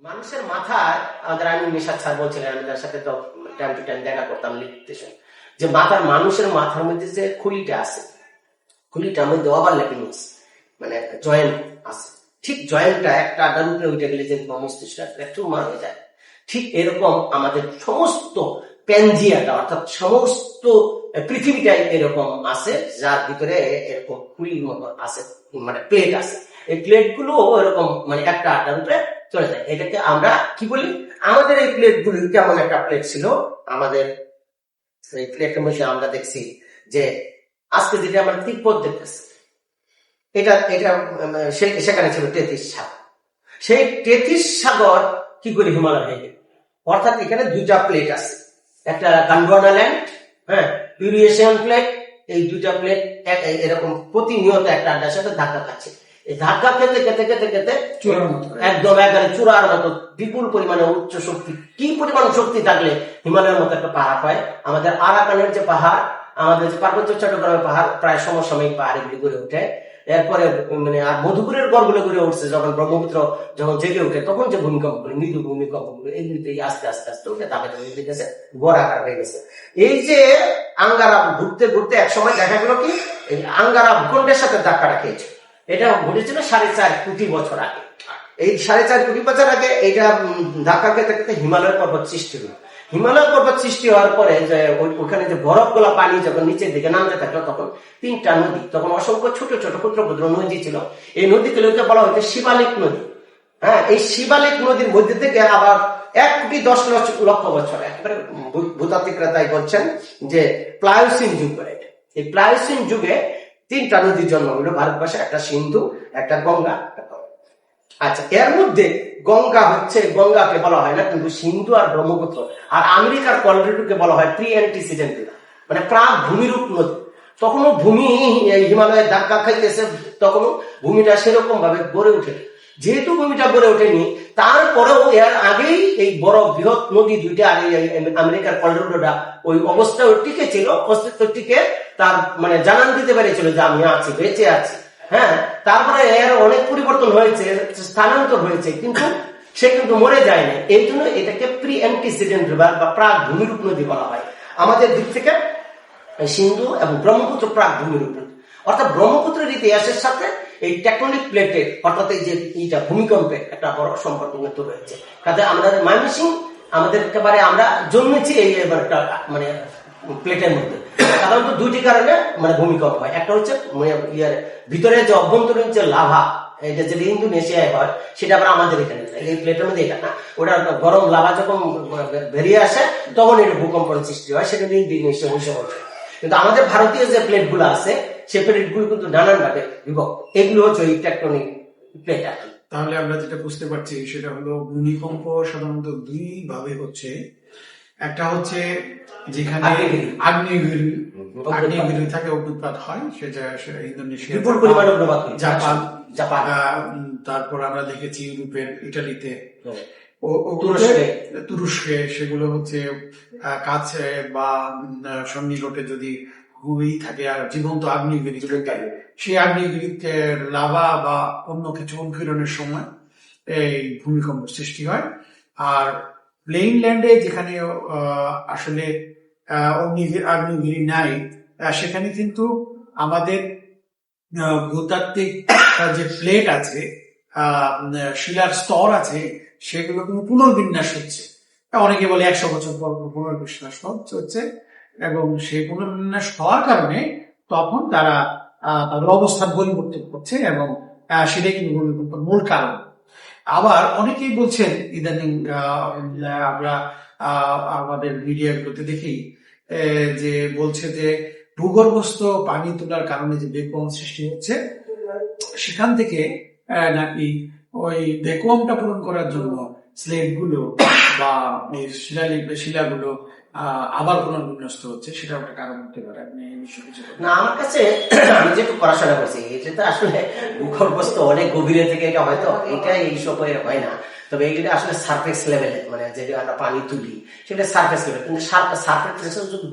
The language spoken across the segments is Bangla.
মানুষের মাথায় আমাদের আমি নিশাদ স্যার বলছিলেন, আমি তার সাথে তো টাইম টু টাইম দেখা করতাম লিখতে, যে মানুষের মাথার মধ্যে যে খুলিটা আছে, খুলিটার মধ্যে ওভারল্যাপিং আছে, মানে জয়েন্ট আছে। ঠিক জয়েন্টটা একটা আড্ডার উপরে উঠে গেলে যে মস্তিষ্কটা একটু মারা যায়, ঠিক এরকম আমাদের সমস্ত প্যানজিয়াটা অর্থাৎ সমস্ত পৃথিবীটাই এরকম আছে, যার ভিতরে এরকম খুলির মতো আছে, মানে প্লেট আছে। এই প্লেট গুলো এরকম মানে একটা আড্ডার উপরে চলে যায়। এটাকে আমরা কি বলি, আমাদের এই প্লেট গুলি কেমন একটা প্লেট ছিল, আমাদের এই প্লেটের মধ্যে আমরা দেখছি যে আজকে যেটা আমরা তিব্বত দেখতেছি, এটা এটা সেখানে ছিল 33 সাগর। সেই 33 সাগর কি করে হিমালয় হয়ে গেল? অর্থাৎ এখানে দুইটা প্লেট আছে, একটা গন্ডোয়ানা ল্যান্ড, হ্যাঁ, ইউরেশিয়ান প্লেট। এই দুইটা প্লেট এরকম প্রতিনিয়ত একটা আড্ডার সাথে ধাক্কা খাচ্ছে। এই ধাক্কা খেতে খেতে খেতে খেতে একদম একেবারে চূড়ার মতো বিপুল পরিমাণে উচ্চ শক্তি, কি পরিমাণ শক্তি থাকলে হিমালয়ের মতো একটা পাহাড় হয়। আমাদের আরাকানের যে পাহাড়, আমাদের যে পার্বত্য চট্টগ্রামের পাহাড়, প্রায় সমসাময়িক পাহাড় এগুলি গড়ে ওঠে। এরপরে মানে আর মধুপুরের গড়গুলো গড়ে উঠছে যখন ব্রহ্মপুত্র যখন জেগে ওঠে, তখন যে ভূমিকম্পগুলো, মৃদু ভূমিকম্পগুলো, এগুলিতেই আস্তে আস্তে আস্তে উঠে তাকে গেছে, গড় আকার হয়ে গেছে। এই যে আঙ্গারা ঘুরতে ঘুরতে এক সময় দেখা গেল কি, এই আঙ্গারা ভূখণ্ডের সাথে ধাক্কাটা খেয়েছে। এটা ঘটেছিল 4.5 কোটি বছর আগে। এই 4.5 কোটি বছর আগে এটা ধাক্কা খেতে খেতে হিমালয় পর্বত সৃষ্টি হলো। হিমালয় পর্বত সৃষ্টি হওয়ার পরে যে ওখানে যে বরফ গোলা পানি যখন নিচের দিকে নামতে থাকলো, তখন 3টা নদী, তখন অসংখ্য ছোট ছোট ক্ষুদ্র ক্ষুদ্র নদী ছিল। এই নদীগুলোকে বলা হচ্ছে শিবালিক নদী। হ্যাঁ, এই শিবালিক নদীর মধ্যে থেকে আবার 1,10,00,000 বছর, একেবারে ভূতাত্ত্বিকরা তাই বলছেন যে প্লায়োসিন যুগ বলে। এই প্লায়োসিন যুগে 3টা নদীর জন্ম হলো ভারতবর্ষে, একটা সিন্ধু, একটা গঙ্গা। আচ্ছা, এর মধ্যে গঙ্গাকে বলা হয় না, কিন্তু সিন্ধু আর ব্রহ্মপুত্র আর আমেরিকার কলোরাডোকে বলা হয় প্রি অ্যান্টিসিডেন্ট, মানে প্রাক ভূমিরূপ নদী। তখনও ভূমি হিমালয়ের ধাক্কা খাইতেছে, তখনও ভূমিটা সেরকম ভাবে গড়ে ওঠে। যেহেতু ভূমিটা গড়ে ওঠেনি, তারপরেও এর আগেই এই বড় বৃহৎ নদী দুইটা আগে আমেরিকার কলোরাডোটা ওই অবস্থা টিকে ছিল, অস্তিত্ব টিকে তার মানে জানান দিতে পেরেছিল যে আমি আছি, বেঁচে আছি। হ্যাঁ, তারপরে এর অনেক পরিবর্তন হয়েছে, স্থানান্তর হয়েছে, কিন্তু সে কিন্তু মরে যায় না। এই জন্য এটাকে প্রি অ্যান্টিসিডেন্ট রিভার বা প্রাক ভূমিরূপ নদী বলা হয়। আমাদের দিক থেকে সিন্ধু এবং ব্রহ্মপুত্র প্রাক ভূমিরূপ নদী। অর্থাৎ ব্রহ্মপুত্রের ইতিহাসের সাথে এই টেকটনিক প্লেটের, অর্থাৎ এই যে এইটা ভূমিকম্পের একটা বড় সম্পর্ক কিন্তু রয়েছে। কাজে আমাদের ময়মনসিংহ, আমাদের একেবারে আমরা জন্মেছি এই মানে প্লেটের মধ্যে। সাধারণত 2টি কারণে মানে ভূমিকম্প হয়। একটা হচ্ছে ভিতরে যে অভ্যন্তরীণ যে লাভা, এটা যেটা ইন্দোনেশিয়ায় হয়, সেটা আবার আমাদের এখানে এই প্লেটের মধ্যে এটা না, ওটা গরম লাভা যখন বেরিয়ে আসে তখন এটা ভূকম্পের সৃষ্টি হয়, সেটা ইন্দোনেশিয়া বসে ওঠে। কিন্তু আমাদের ভারতীয় যে প্লেট গুলো আছে, সেই প্লেট গুলো কিন্তু নানান ভাবে বিভক্ত। এগুলো হচ্ছে এই টেকটনিক প্লেট আর কি। তাহলে আমরা যেটা বুঝতে পারছি সেটা হলো ভূমিকম্প সাধারণত 2 ভাবে হচ্ছে। একটা হচ্ছে যেখানে আগ্নেয়গিরি থাকে, অগ্নুৎপাত হয়, সেটা ইন্দোনেশিয়া, জাপান, তারপর আমরা দেখেছি ইউরোপের ইটালিতে, তুরস্কে, সেগুলো হচ্ছে কাছে বা সন্নিকটে যদি খুবই থাকে আর জীবন্ত আগ্নেয়গিরি, সেই আগ্নেয়গিরিতে লাভা বা অন্য কিছু উৎক্ষেপণের সময় এই ভূমিকম্প সৃষ্টি হয়। আর প্লেইন ল্যান্ডে যেখানে আসলে আগ্নেয়গিরি নাই, সেখানে কিন্তু আমাদের ভূতাত্ত্বিক যে প্লেট আছে, শিলার স্তর আছে, সেগুলো কিন্তু পুনর্বিন্যাস হচ্ছে। অনেকে বলে 100 বছর পর পুনর্বিন্যাস হচ্ছে, এবং সেই পুনর্বিন্যাস হওয়ার কারণে তখন তারা তাদের অবস্থান পরিবর্তন করছে, এবং সেটাই কিন্তু ভূমিকম্পের মূল কারণ। আবার অনেকেই বলছেন, ইদানিং আমরা আমাদের মিডিয়াগুলোতে দেখি যে বলছে যে ভূগর্ভস্থ পানি তোলার কারণে যে ভ্যাকুয়াম সৃষ্টি হচ্ছে, সেখান থেকে নাকি ওই ভ্যাকুয়ামটা পূরণ করার জন্য স্লেট গুলো বা শিলাগুলো আবার পুনর্বিন্যস্ত হচ্ছে, সেটা একটা কারণ হতে পারে। আপনি না, আমার কাছে আমি যেটু পড়াশোনা করছি, এটা তো আসলে ভূগর্ভস্থ অনেক গভীরে থেকে এটা হয়তো এটা এইসব হয় না। তবে এইটা আসলে সারফেস লেভেলে, মানে যেটা আমরা পানি তুলি সেটা সারফেস লেভেল, কিন্তু সারফেস প্রেসার যদি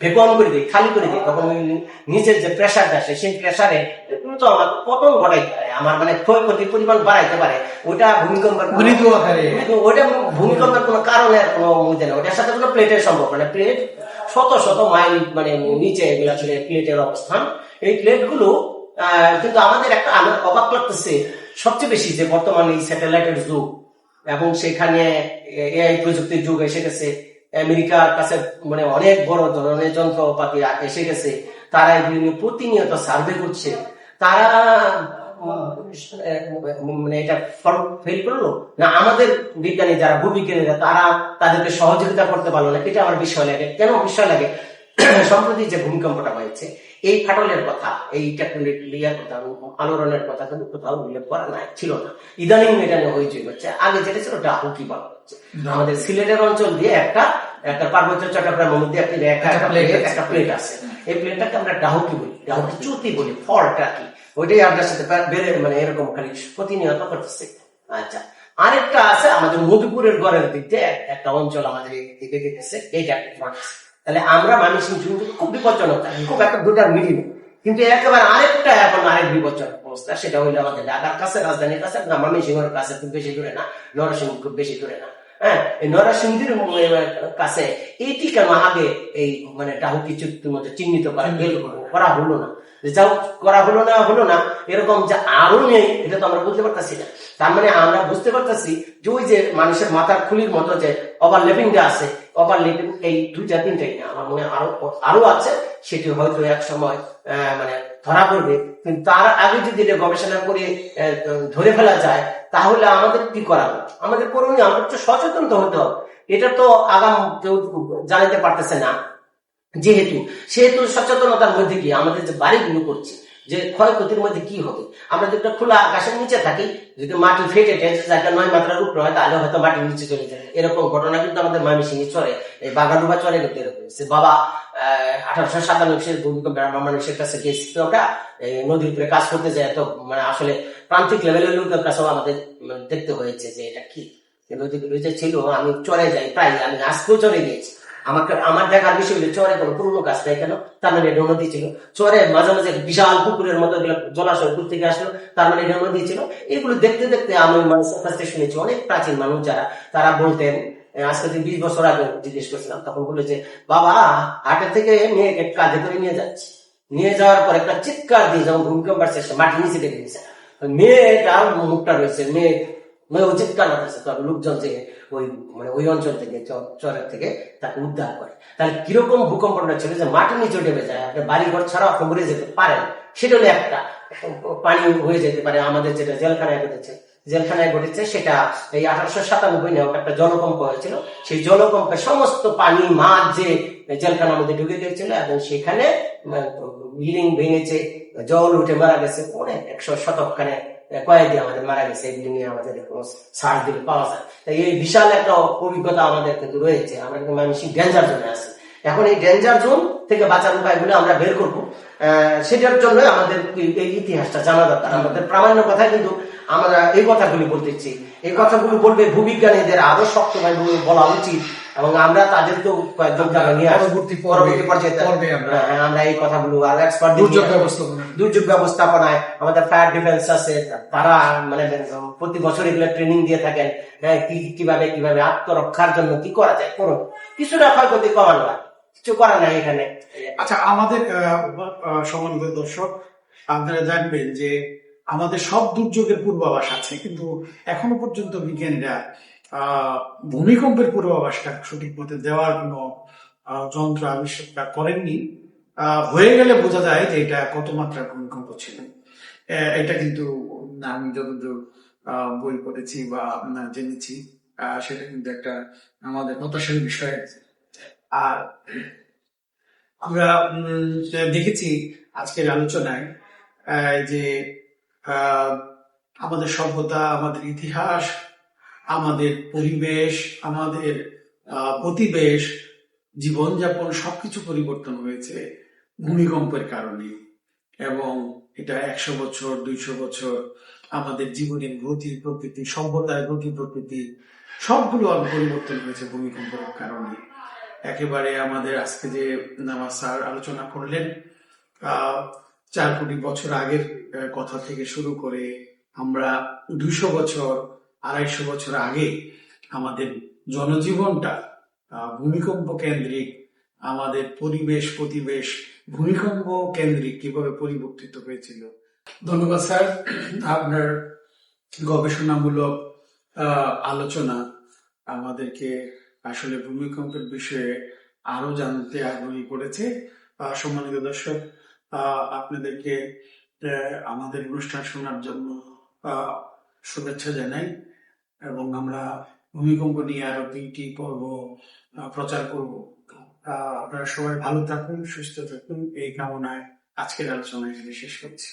ভ্যাকুয়াম করে দিই, খালি করে দিই, তখন ওই নিচের যে প্রেসারটা আসে সেই প্রেসারে তো আমার পতন ঘটাইতে পারে, আমার মানে ক্ষয়ক্ষতির পরিমাণ বাড়াইতে পারে। ওটা ভূমিকম্পের ওটা ভূমিকম্পের কোনো কারণের কোনো মধ্যে না, ওটার সাথে কোনো প্লেটের সম্পর্ক মানে প্লেট শত শত মাইল মানে নিচে এগুলো আসলে প্লেটের অবস্থান। এই প্লেটগুলো কিন্তু আমাদের একটা অবাক লাগতেছে সবচেয়ে বেশি যে বর্তমানে এই স্যাটেলাইটের যুগ এবং সেখানে এআই প্রযুক্তির যুগ এসে গেছে, আমেরিকার কাছে মানে অনেক বড় ধরনের যন্ত্রপাতি এসে গেছে, তারা এগুলি নিয়ে প্রতিনিয়ত সার্ভে করছে। তারা মানে এটা ফেল করলো না আমাদের বিজ্ঞানী যারা ভূবিজ্ঞানীরা তারা তাদেরকে সহযোগিতা করতে পারলো না, এটা আমার বিষয় লাগে। কেন বিষয় লাগে? সম্প্রতি যে ভূমিকম্পটা হয়েছে এই ফাটলের কথা, এই টেকনোলিয়ার কথা, আলোড়নের কথা কিন্তু কোথাও উল্লেখ করা নাই, ছিল না। ইদানিং এটা নিয়ে হইচই হচ্ছে। আগে যেটা ছিল ডাহুকি বলা হচ্ছে। আমাদের সিলেটের অঞ্চল দিয়ে একটা পার্বত্য চট্টগ্রামের মধ্যে একটা প্লেট আছে, এই প্লেটটাকে আমরা ডাহুকি বলি, ডাহুকি চুতি বলি, ফলটা কি ওইটাই আপনার সাথে বেড়ে মানে এরকম খালি প্রতিনিয়ত করতেছে। আচ্ছা, আরেকটা আছে আমাদের মধুপুরের গড়ের দিক দিয়ে একটা অঞ্চল আমাদের দিকে গেছে, এইটা তাহলে আমরা মানুষ খুব বিপজ্জনক, খুব একটা দুটার মিলিয়ে, কিন্তু একেবারে আরেকটা এখন আরেক বিপজ্জনক অবস্থা, সেটা হইলো আমাদের ঢাকার কাছে, রাজধানীর কাছে, ময়মনসিংহের কাছে খুব বেশি দূরে না, নরসিংহ খুব বেশি দূরে না। হ্যাঁ, এই নরসিংদীর কাছে এইটি কেন আগে এই মানে ডাহুকি চুক্তির মধ্যে চিহ্নিত করা হলো না? যাও করা হলো না এরকম যে আরো নেই, এটা তো আমরা বুঝতে পারতেছি না। তার মানে আমরা বুঝতে পারতেছি যে ওই যে মানুষের মাথার খুলির মতো যে ওভারল্যাপিংটা আছে, ওভারল্যাপিং এই দুইটা তিনটাই না, আমার মনে আরো আছে, সেটি হয়তো এক সময় মানে ধরা পড়বে। কিন্তু তার আগে যদি এটা গবেষণা করে ধরে ফেলা যায় তাহলে আমাদের কি করা হবে? আমাদের করণীয়, আমাদের তো সচেতন তো হতে হবে। এটা তো আগাম কেউ জানাতে পারতেছে না, সেহেতু সচেতনতার মধ্যে কি আমাদের যে বাড়িগুলো করছি যে ক্ষয়ক্ষতির মধ্যে কি হবে? আমরা যদি খোলা আকাশের নিচে থাকি, যদি মাটি ফেটে জায়গা 9 মাত্রার উপরে হয় তাহলে হয়তো মাটির নিচে চলে যায়। এরকম ঘটনা কিন্তু আমাদের ময়মনসিংহে চরে, এই বাগাডুবা চরে কিন্তু এরকম হয়েছে। বাবা 1897 ভূমিকম্পে মানুষের কাছে গেছি, তো ওটা নদীর উপরে কাজ করতে যায়, তো মানে আসলে প্রান্তিক লেভেলের লোকের কাছেও আমাদের দেখতে হয়েছে যে এটা কি নদীগুলো যে ছিল। আমি চরে যাই প্রায়, আমি আজকেও চরে গিয়েছি। আমার দেখার বিষয় হলো চরে কোনো পুরনো গাছ নাই কেন, তার মানে এটা নদী ছিল। চরে মাঝে মাঝে বিশাল পুকুরের মতো জলাশয় দূর থেকে আসলো, তার মানে এটা নদী ছিল। এগুলো দেখতে দেখতে আমি মানুষের কাছ থেকে শুনেছি, অনেক প্রাচীন মানুষ যারা তারা বলতেন, আজকে 20 বছর আগে জিজ্ঞেস করছিলাম, তখন বললো যে বাবা হাটের থেকে মেয়েকে কাঁধে করে নিয়ে যাচ্ছে, নিয়ে যাওয়ার পর একটা চিৎকার দিয়ে যেমন ভূমিকম্প আসছে মাটি নিচে ডেকে দিয়েছে, মেয়েটার মুখটা রয়েছে, মেয়ে চিৎকার করতেছে, তবে লোকজন যে ওই অঞ্চল থেকে চরের থেকে তাকে উদ্ধার করে। তাহলে কিরকম ভূকম্পটা ছিল যে মাটি নিচে ডেবে যায়, আপনার বাড়িঘর ছাড়াও আপনি মরে যেতে পারেন। সেটা হলো একটা, পানি হয়ে যেতে পারে। আমাদের যেটা জেলখানায় ঘটেছে সেটা এই 1897 একটা জলকম্প হয়েছিল। সেই জলকম্পে সমস্ত পানি মাছ যে জেলখানার মধ্যে ঢুকে গিয়েছিল এবং সেখানে বিল্ডিং ভেঙেছে, জল উঠে মারা গেছে অনেক 100 শতকখানে কয়েকদিন আমাদের মারা গেছে। এগুলি নিয়ে আমাদের সার্চ দিলে পাওয়া যায়। তাই এই বিশাল একটা অভিজ্ঞতা আমাদের কিন্তু রয়েছে। আমরা কিন্তু মানসিক ডেঞ্জার জোনে আছি। এখন এই ডেঞ্জার জোন থেকে বাঁচার উপায়গুলো আমরা বের করবো, সেটার জন্য আমাদের এই ইতিহাসটা জানা দরকার। আমাদের প্রামাণ্য কথা কিন্তু আমরা এই কথাগুলি বলতেছি, এই কথাগুলো বলবে ভূবিজ্ঞানীদের আরো শক্তভাবে বলা উচিত, এবং আমরা তাদেরকেও কয়েকজন জায়গা নিয়ে পরবর্তী পর্যায়ে আমরা এই কথাগুলো আরো এক্সপার্ট, দুর্যোগ ব্যবস্থাপনায় আমাদের ফায়ার ডিফেন্স আছে, তারা মানে প্রতি বছর এগুলো ট্রেনিং দিয়ে থাকেন, কিভাবে আত্মরক্ষার জন্য কি করা যায়, কোনো কিছুটা ক্ষয়ক্ষতি কমানো হয়, কিছু করা নাই এখানে। আচ্ছা, আমাদের সম্মানিত দর্শক, আপনারা জানবেন যে আমাদের সব দুর্যোগের পূর্বাভাস আছে, কিন্তু এখনো পর্যন্ত বিজ্ঞানীরা ভূমিকম্পের পূর্বাভাসটা সঠিক মতো দেওয়ার কোনো যন্ত্র আবিষ্কার করেননি। হয়ে গেলে বোঝা যায় যে এটা কত মাত্রার ভূমিকম্প ছিল। এটা কিন্তু আমি যতদূর বই পড়েছি বা জেনেছি, সেটা কিন্তু একটা আমাদের হতাশার বিষয়। আর আমরা দেখেছি আজকের আলোচনায় যে আমাদের সভ্যতা, আমাদের ইতিহাস, আমাদের পরিবেশ, আমাদের প্রতিবেশ, জীবনযাপন সবকিছু পরিবর্তন হয়েছে ভূমিকম্পের কারণে। এবং এটা 100 বছর, 200 বছর, আমাদের জীবনের গতি প্রকৃতি, সভ্যতার গতি প্রকৃতি সবগুলো পরিবর্তন হয়েছে ভূমিকম্পের কারণে। একেবারে আমাদের আজকে যে আমার স্যার আলোচনা করলেন 4 কোটি বছর আগের কথা থেকে শুরু করে আমরা 200 বছর 250 বছর আগে আমাদের জনজীবনটা ভূমিকম্প কেন্দ্রিক, আমাদের পরিবেশ প্রতিবেশ ভূমিকম্প কেন্দ্রিক কিভাবে পরিবর্তিত হয়েছিল। ধন্যবাদ স্যার, আপনার গবেষণামূলক আলোচনা আমাদেরকে আসলে ভূমিকম্পের বিষয়ে আরো জানতে আগ্রহী করেছে। সম্মানিত দর্শক, আপনাদেরকে আমাদের অনুষ্ঠান শোনার জন্য শুভেচ্ছা জানাই এবং আমরা ভূমিকম্প নিয়ে আরো 2টি পর্ব প্রচার করব। আপনারা সবাই ভালো থাকুন, সুস্থ থাকুন এই কামনায় আজকের আলোচনা এখানে শেষ করছি।